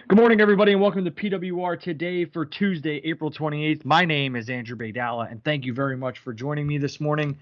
Good morning, everybody, and welcome to PWR Today for Tuesday, April 28th. My name is Andrew Baydala, and thank you very much for joining me this morning.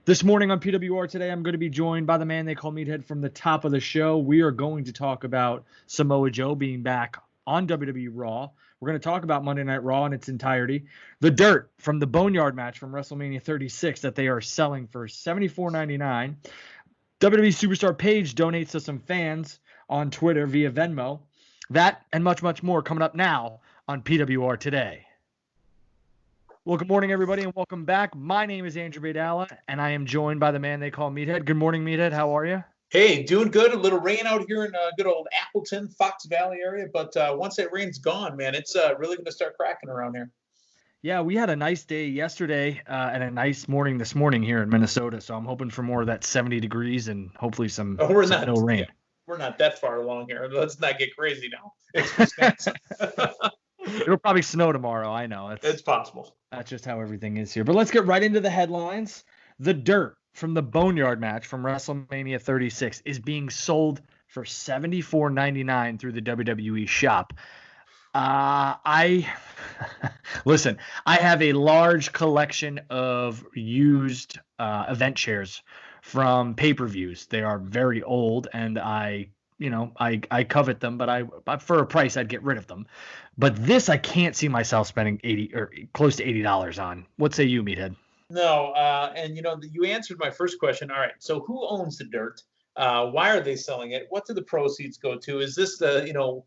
This morning on PWR Today, I'm going to be joined by the man they call Meathead from the top of the show. We are going to talk about Samoa Joe being back on WWE Raw. We're going to talk about Monday Night Raw in its entirety. The dirt from the Boneyard match from WrestleMania 36 that they are selling for $74.99. WWE Superstar Paige donates to some fans on Twitter via Venmo. That and much, much more coming up now on PWR Today. Well, good morning, everybody, and welcome back. My name is Andrew Baydala, and I am joined by the man they call Meathead. Good morning, Meathead. How are you? Hey, doing good. A little rain out here in good old Appleton, Fox Valley area. But once that rain's gone, man, it's really going to start cracking around here. Yeah, we had a nice day yesterday and a nice morning this morning here in Minnesota. So I'm hoping for more of that 70 degrees and hopefully some no rain. Yeah, we're not that far along here. Let's not get crazy now. It's Wisconsin. It'll probably snow tomorrow. I know. It's possible. That's just how everything is here. But let's get right into the headlines. The dirt from the Boneyard match from WrestleMania 36 is being sold for $74.99 through the WWE shop. Listen, I have a large collection of used event chairs from pay-per-views. They are very old, and I covet them, but for a price, I'd get rid of them. But this, I can't see myself spending $80 or close to $80 on. What say you, Meathead? No, and you answered my first question. All right, so who owns the dirt? Why are they selling it? What do the proceeds go to? Is this to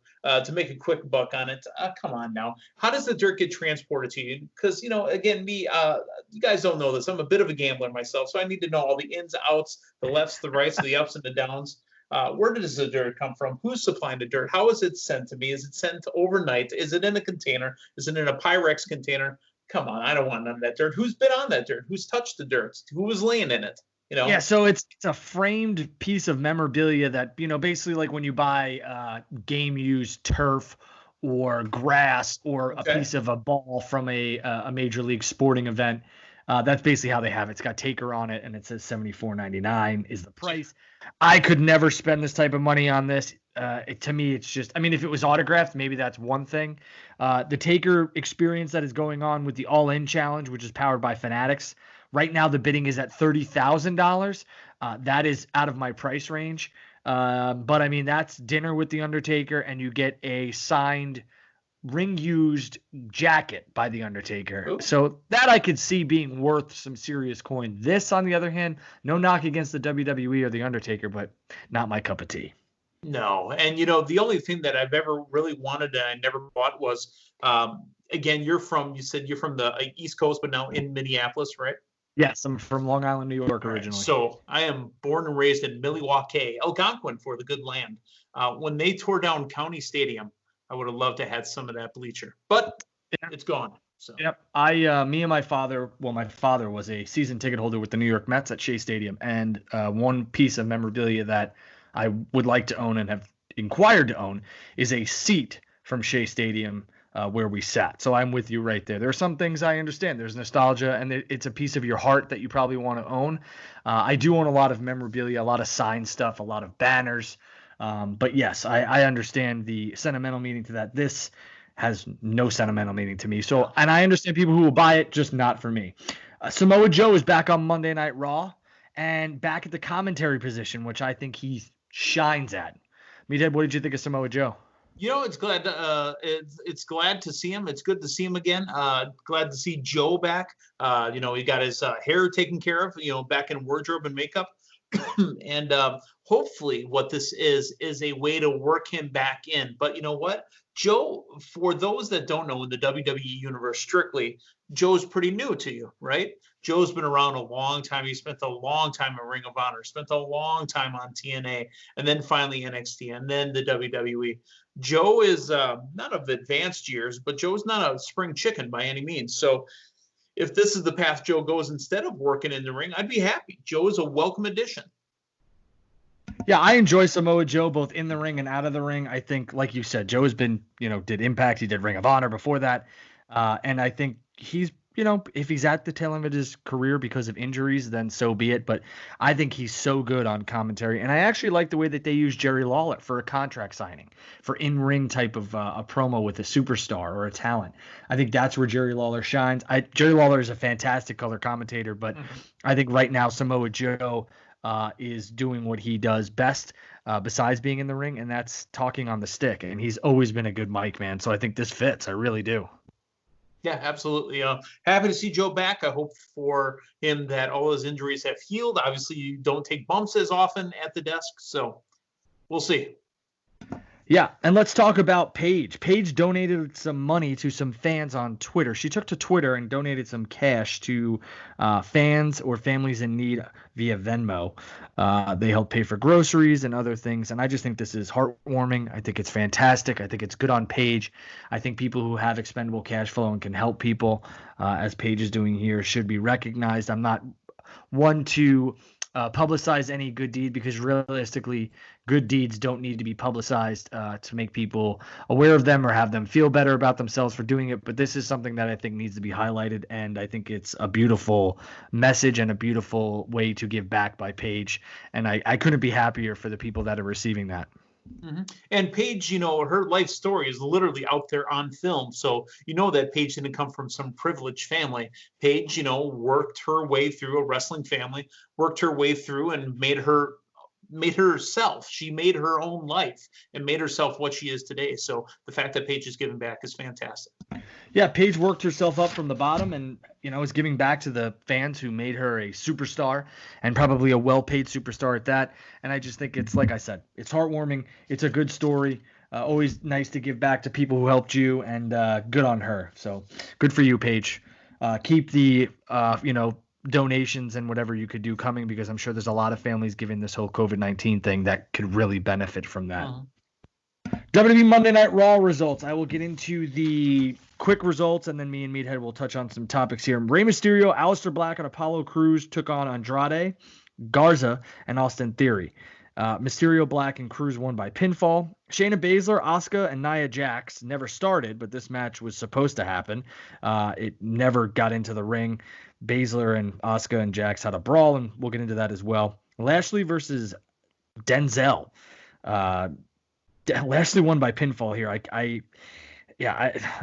make a quick buck on it? Come on now. How does the dirt get transported to you? Because, again, you guys don't know this. I'm a bit of a gambler myself, so I need to know all the ins, outs, the lefts, the rights, the ups and the downs. Where does the dirt come from? Who's supplying the dirt? How is it sent to me? Is it sent overnight? Is it in a container? Is it in a Pyrex container? Come on, I don't want none of that dirt. Who's been on that dirt? Who's touched the dirt? Who was laying in it? Yeah, so it's a framed piece of memorabilia that, basically like when you buy game used turf or grass or a piece of a ball from a major league sporting event. That's basically how they have it. It's got Taker on it, and it says $74.99 is the price. I could never spend this type of money on this. To me, it's just, if it was autographed, maybe that's one thing. The Taker experience that is going on with the All In Challenge, which is powered by Fanatics. Right now, the bidding is at $30,000. That is out of my price range. But that's dinner with The Undertaker, and you get a signed ring-used jacket by The Undertaker. Ooh. So that I could see being worth some serious coin. This, on the other hand, no knock against the WWE or The Undertaker, but not my cup of tea. No, and the only thing that I've ever really wanted and I never bought was, again, you said you're from the East Coast, but now in Minneapolis, right? Yes, I'm from Long Island, New York originally. Right. So I am born and raised in Milwaukee, Algonquin for the good land. When they tore down County Stadium, I would have loved to have some of that bleacher, but it's gone. So. Yep. Me and my father was a season ticket holder with the New York Mets at Shea Stadium. And one piece of memorabilia that I would like to own and have inquired to own is a seat from Shea Stadium where we sat. So I'm with you right there. There are some things I understand. There's nostalgia, and it's a piece of your heart that you probably want to own. I do own a lot of memorabilia, a lot of signed stuff, a lot of banners. But yes, I understand the sentimental meaning to that. This has no sentimental meaning to me. So, and I understand people who will buy it, just not for me. Samoa Joe is back on Monday Night Raw and back at the commentary position, which I think he shines at. Meathead, what did you think of Samoa Joe? It's glad to see him. It's good to see him again. Glad to see Joe back. He got his hair taken care of, back in wardrobe and makeup. And hopefully what this is a way to work him back in. But you know what? Joe, for those that don't know in the WWE universe strictly, Joe's pretty new to you, right? Joe's been around a long time. He spent a long time in Ring of Honor, spent a long time on TNA, and then finally NXT, and then the WWE. Joe is not of advanced years, but Joe's not a spring chicken by any means. So if this is the path Joe goes instead of working in the ring, I'd be happy. Joe is a welcome addition. Yeah, I enjoy Samoa Joe both in the ring and out of the ring. I think, like you said, Joe has been, did Impact. He did Ring of Honor before that. And I think he's if he's at the tail end of his career because of injuries, then so be it. But I think he's so good on commentary. And I actually like the way that they use Jerry Lawler for a contract signing, for in-ring type of a promo with a superstar or a talent. I think that's where Jerry Lawler shines. Jerry Lawler is a fantastic color commentator, but I think right now Samoa Joe is doing what he does best besides being in the ring, and that's talking on the stick. And he's always been a good mic man. So I think this fits. I really do. Yeah, absolutely. Happy to see Joe back. I hope for him that all his injuries have healed. Obviously, you don't take bumps as often at the desk, so we'll see. Yeah, and let's talk about Paige. Paige donated some money to some fans on Twitter. She took to Twitter and donated some cash to fans or families in need via Venmo. They help pay for groceries and other things, and I just think this is heartwarming. I think it's fantastic. I think it's good on Paige. I think people who have expendable cash flow and can help people, as Paige is doing here, should be recognized. I'm not one to publicize any good deed, because realistically, good deeds don't need to be publicized to make people aware of them or have them feel better about themselves for doing it. But this is something that I think needs to be highlighted, and I think it's a beautiful message and a beautiful way to give back by Paige. And I couldn't be happier for the people that are receiving that. Mm-hmm. And Paige, her life story is literally out there on film. So, that Paige didn't come from some privileged family. Paige, worked her way through a wrestling family, worked her way through and made herself. She made her own life and made herself what she is today. So the fact that Paige is giving back is fantastic. Yeah, Paige worked herself up from the bottom and, is giving back to the fans who made her a superstar, and probably a well-paid superstar at that. And I just think it's, like I said, it's heartwarming. It's a good story. Always nice to give back to people who helped you, and good on her. So good for you, Paige. Keep the, donations and whatever you could do coming, because I'm sure there's a lot of families given this whole COVID-19 thing that could really benefit from that. WWE Monday Night Raw results. I will get into the quick results, and then me and Meathead will touch on some topics here. Rey Mysterio, Aleister Black, and Apollo Crews took on Andrade, Garza, and Austin Theory. Mysterio, Black, and Crews won by pinfall. Shayna Baszler, Asuka, and Nia Jax never started, but this match was supposed to happen. It never got into the ring. Baszler and Asuka and Jax had a brawl, and we'll get into that as well. Lashley versus Denzel. Lashley won by pinfall here.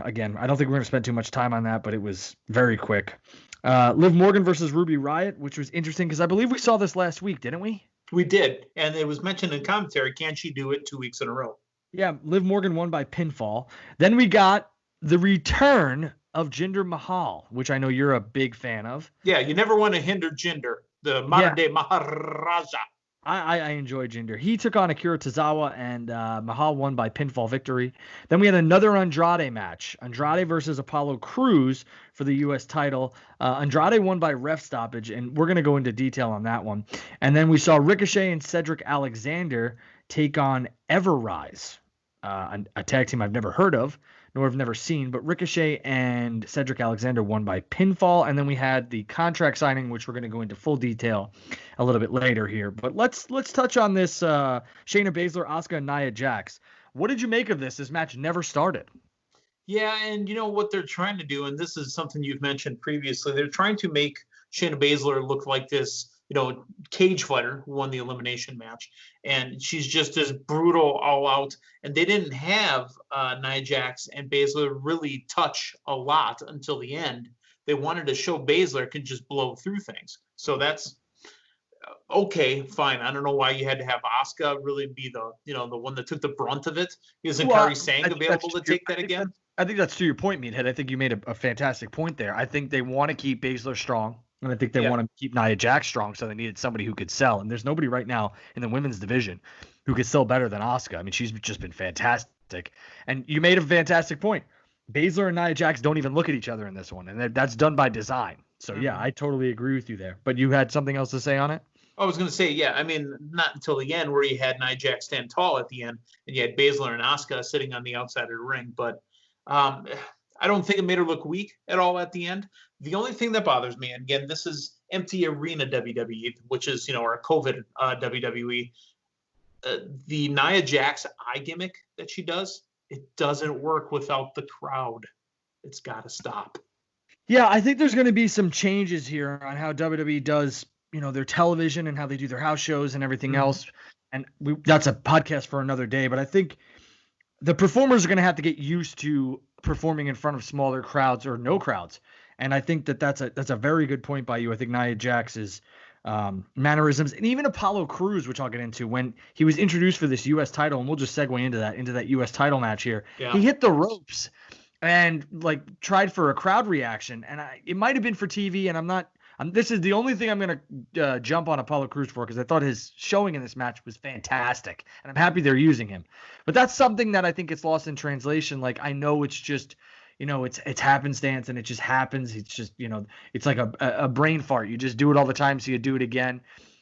Again, I don't think we're going to spend too much time on that, but it was very quick. Liv Morgan versus Ruby Riott, which was interesting because I believe we saw this last week, didn't we? We did, and it was mentioned in commentary. Can she do it 2 weeks in a row? Yeah, Liv Morgan won by pinfall. Then we got the return of Jinder Mahal, which I know you're a big fan of. Yeah, you never want to hinder Jinder, the modern-day Maharaja. I enjoy Jinder. He took on Akira Tozawa, and Mahal won by pinfall victory. Then we had another Andrade match. Andrade versus Apollo Crews for the U.S. title. Andrade won by ref stoppage, and we're going to go into detail on that one. And then we saw Ricochet and Cedric Alexander take on Everrise, a tag team I've never heard of, nor have never seen, but Ricochet and Cedric Alexander won by pinfall. And then we had the contract signing, which we're going to go into full detail a little bit later here. But let's touch on this Shayna Baszler, Asuka, and Nia Jax. What did you make of this? This match never started. Yeah, and what they're trying to do, and this is something you've mentioned previously, they're trying to make Shayna Baszler look like this, cage fighter who won the elimination match, and she's just as brutal all out. And they didn't have Nia Jax and Baszler really touch a lot until the end. They wanted to show Baszler can just blow through things. So that's okay, fine. I don't know why you had to have Asuka really be the the one that took the brunt of it. Isn't Kairi Sane available to take that again? I think that's to your point, Meathead. I think you made a fantastic point there. I think they want to keep Baszler strong. And I think they want to keep Nia Jax strong, so they needed somebody who could sell. And there's nobody right now in the women's division who could sell better than Asuka. I mean, she's just been fantastic. And you made a fantastic point. Baszler and Nia Jax don't even look at each other in this one, and that's done by design. So, yeah, I totally agree with you there. But you had something else to say on it? I was going to say, yeah, I mean, not until the end where you had Nia Jax stand tall at the end, and you had Baszler and Asuka sitting on the outside of the ring. But I don't think it made her look weak at all at the end. The only thing that bothers me, and again, this is empty arena WWE, which is, our COVID WWE, the Nia Jax eye gimmick that she does, it doesn't work without the crowd. It's got to stop. Yeah, I think there's going to be some changes here on how WWE does, their television and how they do their house shows and everything else. And that's a podcast for another day. But I think the performers are going to have to get used to performing in front of smaller crowds or no crowds. And I think that's a very good point by you. I think Nia Jax's mannerisms, and even Apollo Crews, which I'll get into, when he was introduced for this U.S. title, and we'll just segue into that U.S. title match here. Yeah. He hit the ropes and tried for a crowd reaction, and it might have been for TV. And this is the only thing I'm going to jump on Apollo Crews for, because I thought his showing in this match was fantastic, and I'm happy they're using him. But that's something that I think gets lost in translation. I know it's just, it's happenstance and it just happens. It's just, it's like a brain fart. You just do it all the time, so you do it again.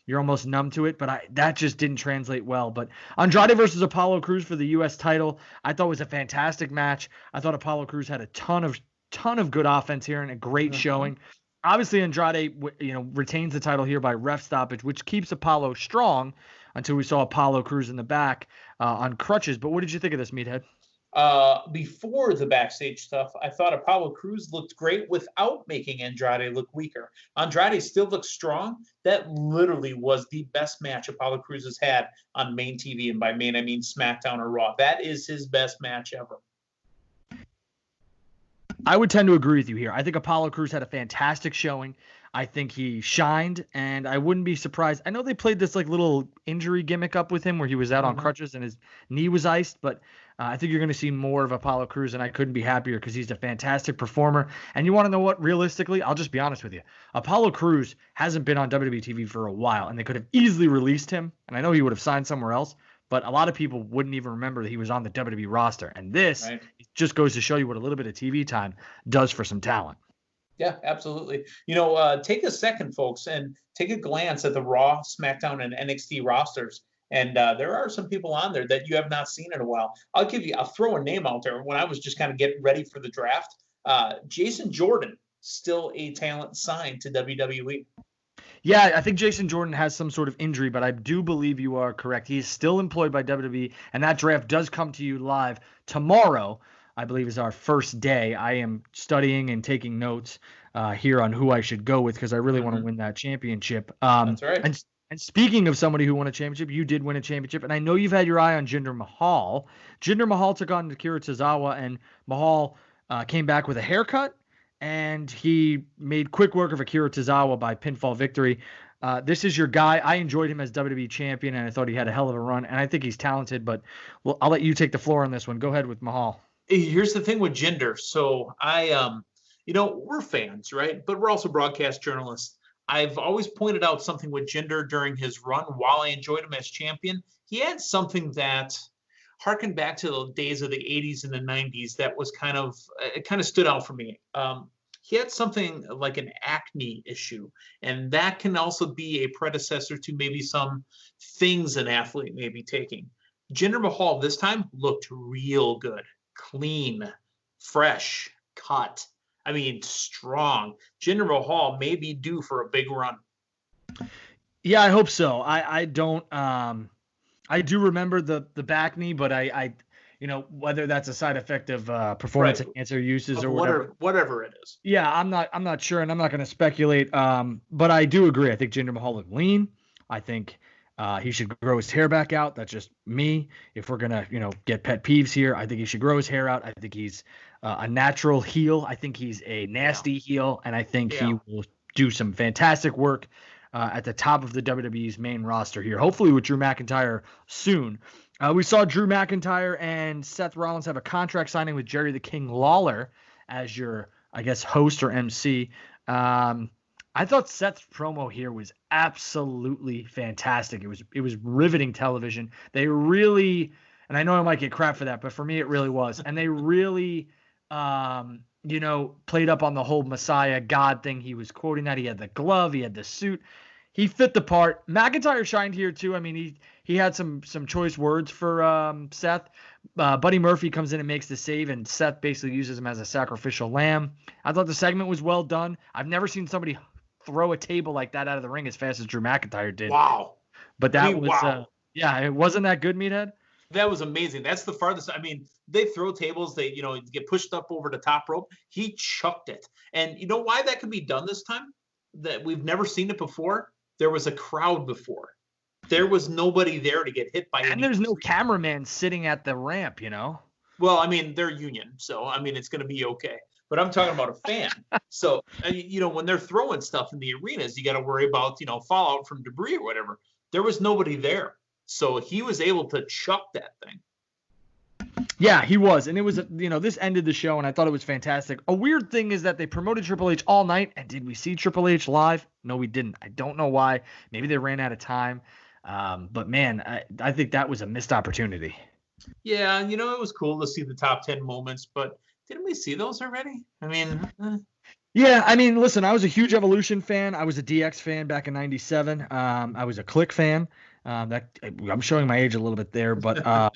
You're almost numb to it, but that just didn't translate well. But Andrade versus Apollo Crews for the U.S. title, I thought was a fantastic match. I thought Apollo Crews had a ton of good offense here and a great showing. Obviously, Andrade, retains the title here by ref stoppage, which keeps Apollo strong until we saw Apollo Crews in the back on crutches. But what did you think of this, Meathead? Before the backstage stuff, I thought Apollo Crews looked great without making Andrade look weaker. Andrade still looks strong. That literally was the best match Apollo Crews has had on main TV, and by main I mean SmackDown or Raw. That is his best match ever. I would tend to agree with you here. I think Apollo Crews had a fantastic showing. I think he shined, and I wouldn't be surprised. I know they played this little injury gimmick up with him where he was out on crutches and his knee was iced, but I think you're going to see more of Apollo Crews, and I couldn't be happier because he's a fantastic performer. And you want to know what? Realistically, I'll just be honest with you. Apollo Crews hasn't been on WWE TV for a while, and they could have easily released him, and I know he would have signed somewhere else, but a lot of people wouldn't even remember that he was on the WWE roster. And this just goes to show you what a little bit of TV time does for some talent. Yeah, absolutely. Take a second, folks, and take a glance at the Raw, SmackDown, and NXT rosters. And there are some people on there that you have not seen in a while. I'll throw a name out there. When I was just kind of getting ready for the draft, Jason Jordan, still a talent signed to WWE. Yeah, I think Jason Jordan has some sort of injury, but I do believe you are correct. He is still employed by WWE, and that draft does come to you live tomorrow. I believe is our first day. I am studying and taking notes here on who I should go with because I really want to win that championship. That's right. And speaking of somebody who won a championship, you did win a championship, and I know you've had your eye on Jinder Mahal. Jinder Mahal took on Akira Tozawa, and Mahal came back with a haircut, and he made quick work of Akira Tozawa by pinfall victory. This is your guy. I enjoyed him as WWE champion, and I thought he had a hell of a run, and I think he's talented, but I'll let you take the floor on this one. Go ahead with Mahal. Here's the thing with Jinder. So we're fans, right? But we're also broadcast journalists. I've always pointed out something with Jinder during his run. While I enjoyed him as champion, he had something that harkened back to the days of the 80s and the 90s that was kind of stood out for me. He had something like an acne issue, and that can also be a predecessor to maybe some things an athlete may be taking. Jinder Mahal this time looked real good. Clean, fresh, cut. I mean, strong. Jinder Mahal may be due for a big run. Yeah, I hope so. I don't. I do remember the back knee, but I whether that's a side effect of performance enhancer uses or whatever it is. Yeah, I'm not sure, and I'm not going to speculate. But I do agree. I think Jinder Mahal looked lean. I think he should grow his hair back out. That's just me. If we're gonna, get pet peeves here, I think he should grow his hair out. I think he's a natural heel. I think he's a nasty heel, and I think he will do some fantastic work at the top of the WWE's main roster here. Hopefully with Drew McIntyre soon. We saw Drew McIntyre and Seth Rollins have a contract signing with Jerry the King Lawler as your, I guess, host or MC. I thought Seth's promo here was absolutely fantastic. It was riveting television. They really, and I know I might get crap for that, but for me it really was. And they really, played up on the whole Messiah God thing. He was quoting that. He had the glove. He had the suit. He fit the part. McIntyre shined here too. I mean, he had some choice words for Seth. Buddy Murphy comes in and makes the save, and Seth basically uses him as a sacrificial lamb. I thought the segment was well done. I've never seen somebody throw a table like that out of the ring as fast as Drew McIntyre did. Wow. But that was, it wasn't that good, Meathead? That was amazing. That's the farthest. I mean, they throw tables, they, get pushed up over the top rope. He chucked it. And you know why that could be done this time? That we've never seen it before. There was a crowd before. There was nobody there to get hit by. And there's no cameraman sitting at the ramp, Well, I mean, they're union, so I mean, it's going to be okay. But I'm talking about a fan. So, when they're throwing stuff in the arenas, you got to worry about, fallout from debris or whatever. There was nobody there. So he was able to chuck that thing. Yeah, he was. And it was, this ended the show, and I thought it was fantastic. A weird thing is that they promoted Triple H all night. And did we see Triple H live? No, we didn't. I don't know why. Maybe they ran out of time. But, man, I think that was a missed opportunity. Yeah, it was cool to see the top 10 moments. But didn't we see those already? I mean... Yeah, I mean, listen, I was a huge Evolution fan. I was a DX fan back in '97. I was a Click fan. I'm showing my age a little bit there, but I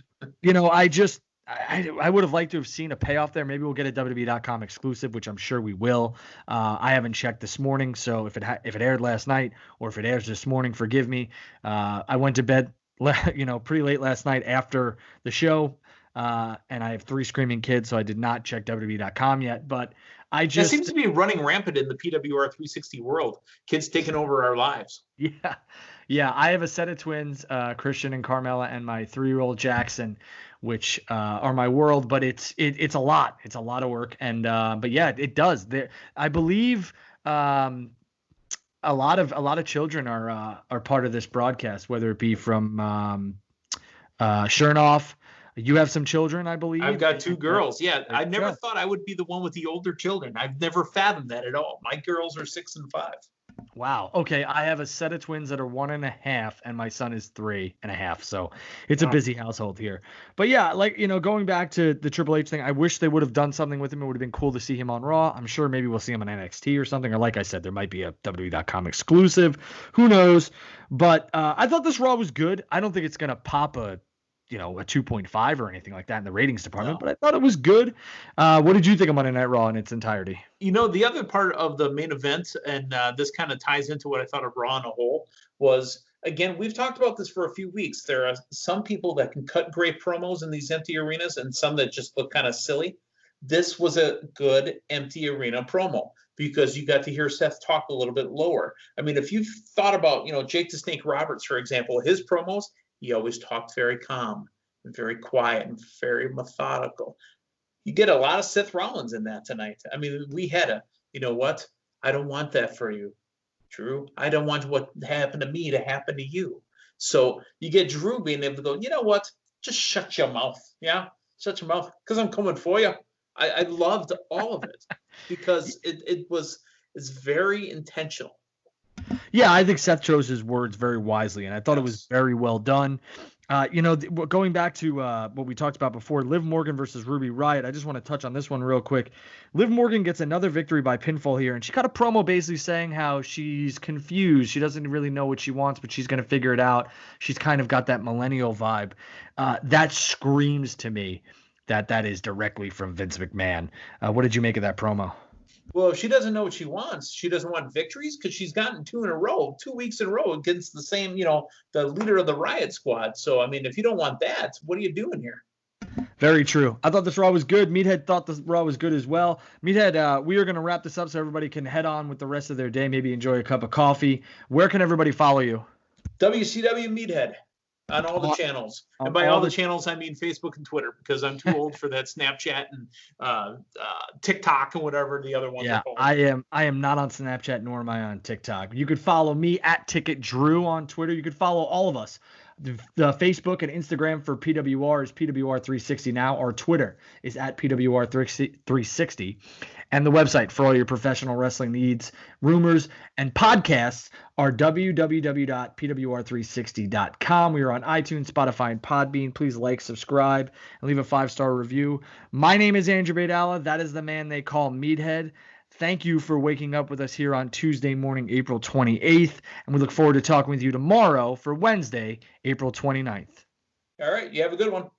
would have liked to have seen a payoff there. Maybe we'll get a WWE.com exclusive, which I'm sure we will. I haven't checked this morning, so if it aired last night or if it airs this morning, forgive me. I went to bed, pretty late last night after the show, and I have 3 screaming kids, so I did not check WWE.com yet. But that seems to be running rampant in the PWR 360 world. Kids taking over our lives. Yeah. I have a set of twins, Christian and Carmela, and my 3-year-old Jackson, which are my world. But it's a lot. It's a lot of work. And but yeah, it does. I believe a lot of children are part of this broadcast, whether it be from Chernoff. You have some children, I believe. I've got 2 girls. Yeah, I never thought I would be the one with the older children. I've never fathomed that at all. My girls are 6 and 5. Wow. Okay, I have a set of twins that are 1.5, and my son is 3.5. So it's a busy household here. But yeah, going back to the Triple H thing, I wish they would have done something with him. It would have been cool to see him on Raw. I'm sure maybe we'll see him on NXT or something. Or like I said, there might be a WWE.com exclusive. Who knows? But I thought this Raw was good. I don't think it's going to pop a 2.5 or anything like that in the ratings department, but I thought it was good. What did you think of Monday Night Raw in its entirety? The other part of the main event, and this kind of ties into what I thought of Raw in a whole, was, again, we've talked about this for a few weeks. There are some people that can cut great promos in these empty arenas and some that just look kind of silly. This was a good empty arena promo because you got to hear Seth talk a little bit lower. I mean, if you've thought about, Jake the Snake Roberts, for example, his promos, he always talked very calm and very quiet and very methodical. You get a lot of Seth Rollins in that tonight. I mean, we had what? I don't want that for you, Drew. I don't want what happened to me to happen to you. So you get Drew being able to go, you know what? Just shut your mouth. Yeah, shut your mouth because I'm coming for you. I loved all of it because it's very intentional. Yeah, I think Seth chose his words very wisely, and I thought it was very well done. Going back to what we talked about before, Liv Morgan versus Ruby Riott, I just want to touch on this one real quick. Liv Morgan gets another victory by pinfall here, and she got a promo basically saying how she's confused. She doesn't really know what she wants, but she's going to figure it out. She's kind of got that millennial vibe. That screams to me that is directly from Vince McMahon. What did you make of that promo? Well, if she doesn't know what she wants, she doesn't want victories because she's gotten 2 weeks in a row against the same, the leader of the Riot Squad. So, I mean, if you don't want that, what are you doing here? Very true. I thought this Raw was good. Meathead thought this Raw was good as well. Meathead, we are going to wrap this up so everybody can head on with the rest of their day, maybe enjoy a cup of coffee. Where can everybody follow you? WCW Meathead. On all the channels. And by all the channels, I mean Facebook and Twitter, because I'm too old for that Snapchat and TikTok and whatever the other ones are called. I am not on Snapchat, nor am I on TikTok. You could follow me at Ticket Drew on Twitter. You could follow all of us. The Facebook and Instagram for PWR is PWR360 now. Our Twitter is at PWR360. And the website for all your professional wrestling needs, rumors, and podcasts are www.pwr360.com. We are on iTunes, Spotify, and Podbean. Please like, subscribe, and leave a 5-star review. My name is Andrew Baydala. That is the man they call Meathead. Thank you for waking up with us here on Tuesday morning, April 28th. And we look forward to talking with you tomorrow for Wednesday, April 29th. All right. You have a good one.